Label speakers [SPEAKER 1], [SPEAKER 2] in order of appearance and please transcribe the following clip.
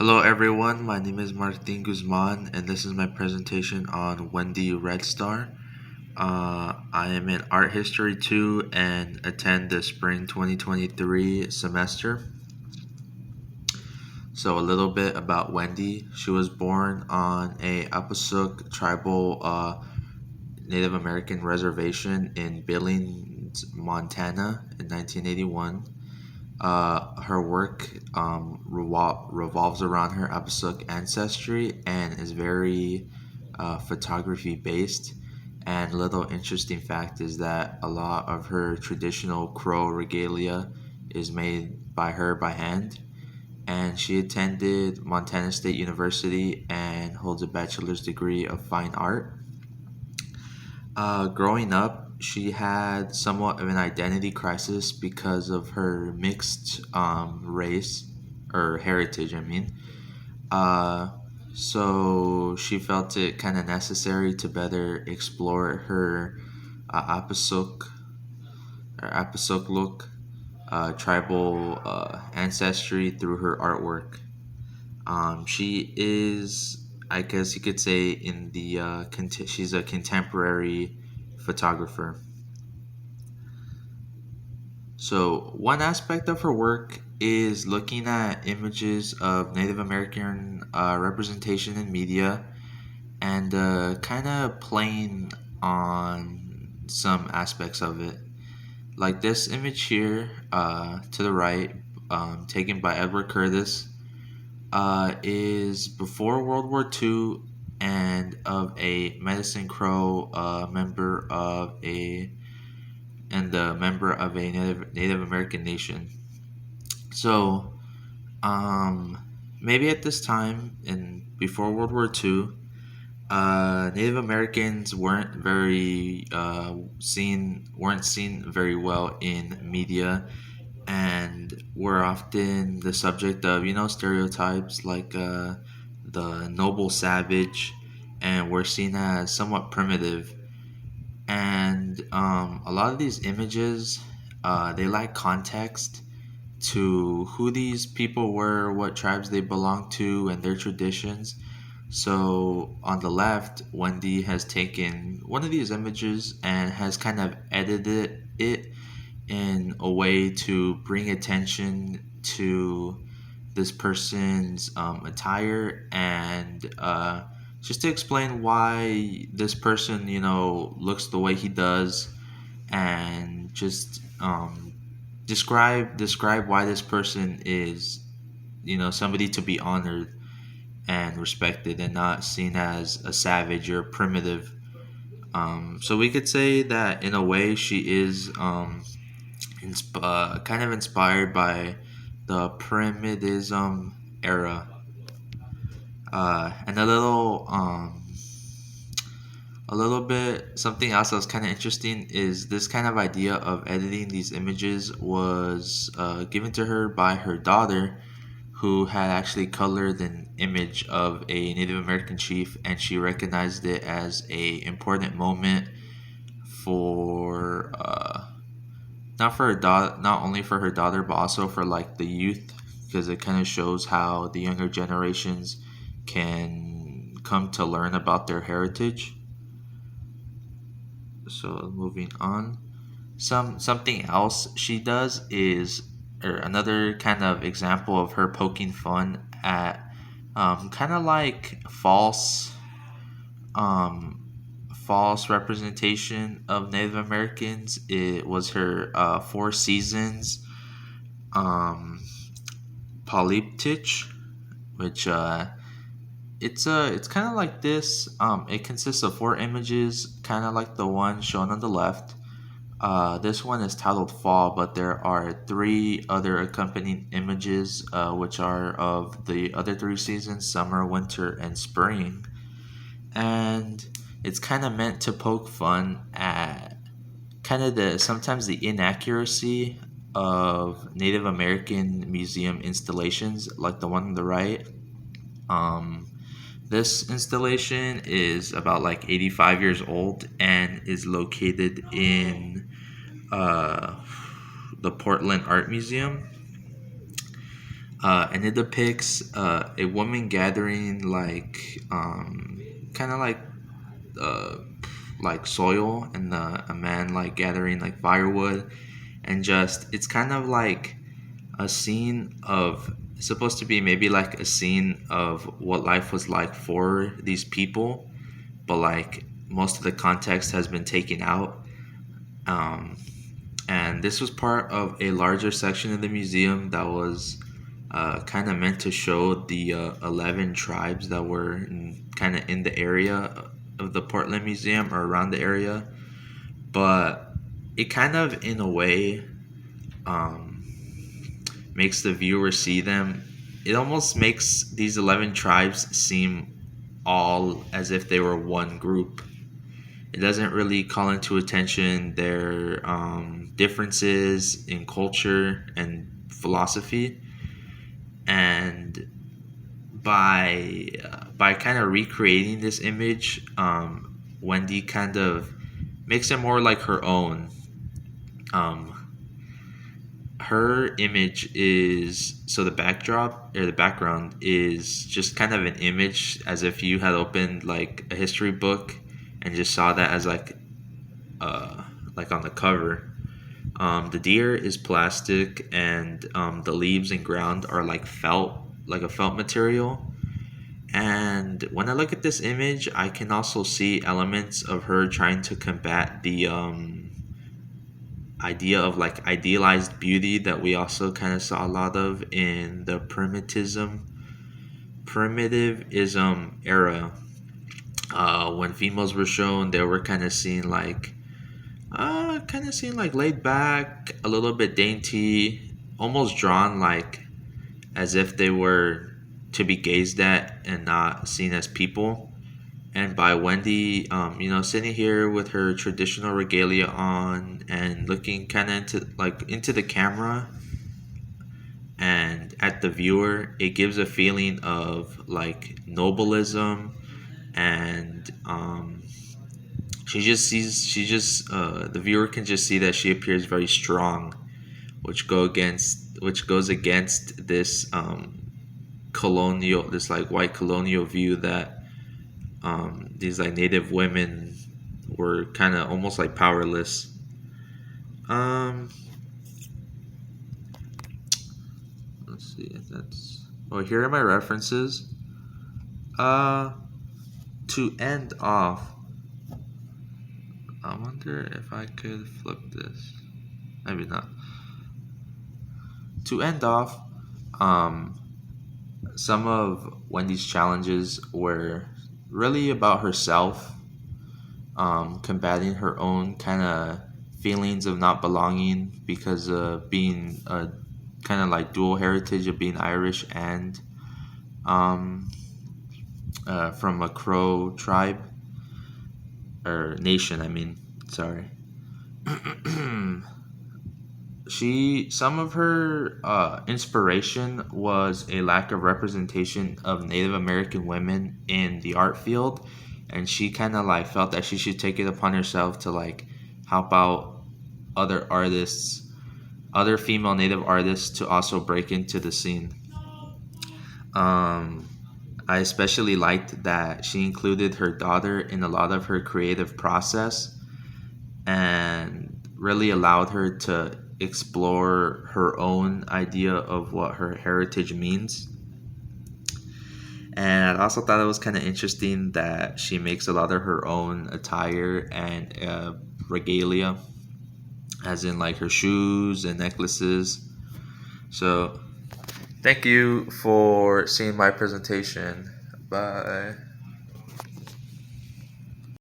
[SPEAKER 1] Hello everyone, my name is Martin Guzman and this is my presentation on Wendy Red Star. I am in Art History 2 and attend the Spring 2023 semester. So a little bit about Wendy. She was born on a Apasuk tribal Native American reservation in Billings, Montana in 1981. Her work revolves around her Apasuk ancestry and is very photography based. And a little interesting fact is that a lot of her traditional Crow regalia is made by her by hand. And she attended Montana State University and holds a bachelor's degree of fine art. Growing up, she had somewhat of an identity crisis because of her mixed race or heritage, I mean. Uh, so she felt it kind of necessary to better explore her Apasuk or Apasuk look, tribal ancestry through her artwork. She is, I guess you could say, she's a contemporary photographer. So, one aspect of her work is looking at images of Native American representation in media and kind of playing on some aspects of it. Like this image here to the right, taken by Edward Curtis, is before World War II and of a Medicine Crow member of a Native American nation. So, um, maybe at this time in before World War II, Native Americans weren't seen very well in media, and were often the subject of stereotypes like the noble savage, and were seen as somewhat primitive. And a lot of these images, they lack context to who these people were, what tribes they belonged to, and their traditions. So on the left, Wendy has taken one of these images and has kind of edited it in a way to bring attention to this person's attire, and just to explain why this person, looks the way he does, and just describe why this person is, somebody to be honored and respected, and not seen as a savage or primitive. So we could say that in a way she is kind of inspired by the primitivism era. And a little bit something else that was kind of interesting is this kind of idea of editing these images was given to her by her daughter, who had actually colored an image of a Native American chief, and she recognized it as a important moment for not for her daughter, not only for her daughter, but also for like the youth, because it kind of shows how the younger generations can come to learn about their heritage. So moving on, something else she does is, or another kind of example of her poking fun at kind of like um, false representation of Native Americans. It was her Four Seasons um, polyptych, which it's kind of like this. It consists of four images, kind of like the one shown on the left. This one is titled Fall, but there are three other accompanying images, which are of the other three seasons: summer, winter, and spring. And it's kind of meant to poke fun at kind of the sometimes the inaccuracy of Native American museum installations, like the one on the right. Um, this installation is about like 85 years old and is located in uh, the Portland Art Museum. And it depicts a woman gathering kind of uh, like soil, and a man like gathering like firewood, and just it's kind of like a scene of it's supposed to be maybe like a scene of what life was like for these people, but like most of the context has been taken out. Um, and this was part of a larger section of the museum that was kind of meant to show the 11 tribes that were kind of in the area of the Portland Museum or around the area. But it kind of, in a way, um, makes the viewer see them. It almost makes these 11 tribes seem all as if they were one group. It doesn't really call into attention their differences in culture and philosophy, and by kind of recreating this image, Wendy kind of makes it more like her own. Um, her image is so the backdrop or the background is just kind of an image, as if you had opened like a history book and just saw that as like on the cover. The deer is plastic, and the leaves and ground are like felt, like a felt material. And when I look at this image, I can also see elements of her trying to combat the idea of like idealized beauty that we also kind of saw a lot of in the primitivism era. When females were shown, they were kind of seen like laid back, a little bit dainty, almost drawn like as if they were to be gazed at and not seen as people. And by Wendy, sitting here with her traditional regalia on and looking kind of into the camera and at the viewer, it gives a feeling of like nobleism, and the viewer can just see that she appears very strong, which goes against this colonial, this like white colonial view that these like native women were kind of almost like powerless. Um, let's see if that's. Oh, here are my references. Uh, to end off, I wonder if I could flip this. Maybe not. To end off, um, some of Wendy's challenges were really about herself, combating her own kind of feelings of not belonging because of being a kind of like dual heritage of being Irish and um, from a Crow tribe or nation. I mean, sorry. Some of her inspiration was a lack of representation of Native American women in the art field, and she kind of like felt that she should take it upon herself to like help out other artists, other female Native artists, to also break into the scene. um I especially liked that she included her daughter in a lot of her creative process, and really allowed her to explore her own idea of what her heritage means. And I also thought it was kind of interesting that she makes a lot of her own attire and regalia, as in like her shoes and necklaces. So, thank you for seeing my presentation. Bye.